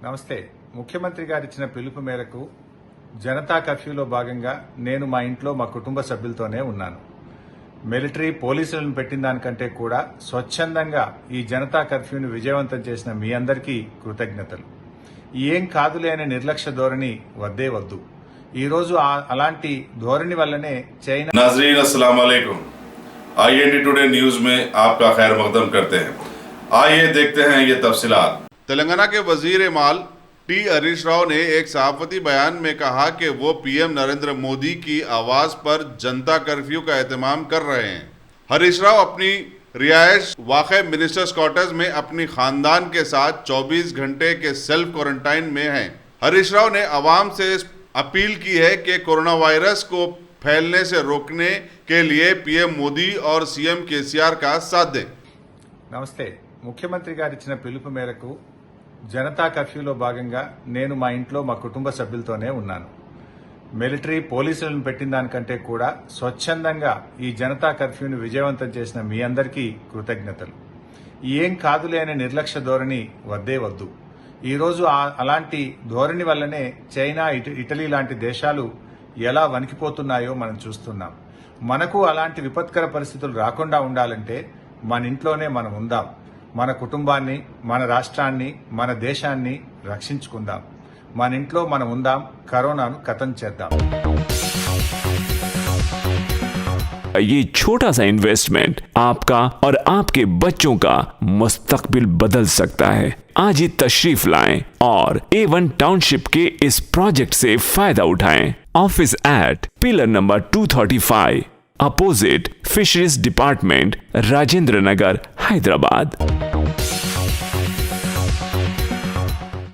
నమస్తే. ముఖ్యమంత్రి గారు ఇచ్చిన పిలుపు మేరకు జనతా కర్ఫ్యూలో భాగంగా నేను మా ఇంట్లో మా కుటుంబ సభ్యులతోనే ఉన్నాను. మిలిటరీ పోలీసులను పెట్టిన దానికంటే కూడా స్వచ్ఛందంగా ఈ జనతా కర్ఫ్యూని విజయవంతం చేసిన మీ అందరికీ కృతజ్ఞతలు. ఏం కాదులే అనే నిర్లక్ష్య ధోరణి వద్దే వద్దు. ఈ రోజు అలాంటి ధోరణి వల్లనే చైనా नाज़रीन अस्सलाम वालेकुम। IND टुडे न्यूज में आपका खैर मकदम करते हैं। आइए देखते हैं ये तफसीलात। तेलंगाना के वजीर माल टी हरीश राव ने एक सहाफती बयान में कहा कि वो पीएम नरेंद्र मोदी की आवाज पर जनता कर्फ्यू का एहतमाम कर रहे हैं। हरीश राव अपनी रिहायश वाक़े मिनिस्टर्स क्वार्टर्स में अपनी खानदान के साथ 24 घंटे के सेल्फ क्वारंटाइन में हैं। हरीश राव ने आवाम से अपील की है कि कोरोना वायरस को फैलने से रोकने के लिए पीएम मोदी और सीएम केसीआर का साथ दें। నమస్తే. ముఖ్యమంత్రి గారు ఇచ్చిన పిలుపు మేరకు జనతా కర్ఫ్యూలో భాగంగా నేను మా ఇంట్లో మా కుటుంబ సభ్యులతోనే ఉన్నాను. మిలిటరీ పోలీసులను పెట్టిన దానికంటే కూడా స్వచ్ఛందంగా ఈ జనతా కర్ఫ్యూని విజయవంతం చేసిన మీ అందరికీ కృతజ్ఞతలు. ఏం కాదులే అనే నిర్లక్ష్య ధోరణి వద్దే వద్దు. ఈ రోజు అలాంటి ధోరణి వల్లనే చైనా, ఇటలీ లాంటి దేశాలు ఎలా వణికిపోతున్నాయో మనం చూస్తున్నాం. మనకు అలాంటి విపత్కర పరిస్థితులు రాకుండా ఉండాలంటే మన ఇంట్లోనే మనం ఉందాం. మన కుటుంబాన్ని, మన రాష్ట్రాన్ని, మన దేశాన్ని రక్షించుకుందాం. మన ఇంట్లో మనం ఉందాం. కరోనాను ఖతం చేద్దాం. ये छोटा सा इन्वेस्टमेंट आपका और आपके बच्चों का मुस्तकबिल बदल सकता है। आज ही तशरीफ लाएं और A1 टाउनशिप के इस प्रोजेक्ट से फायदा उठाएं। Office at pillar number 235 opposite fisheries department, Rajendra Nagar, Hyderabad.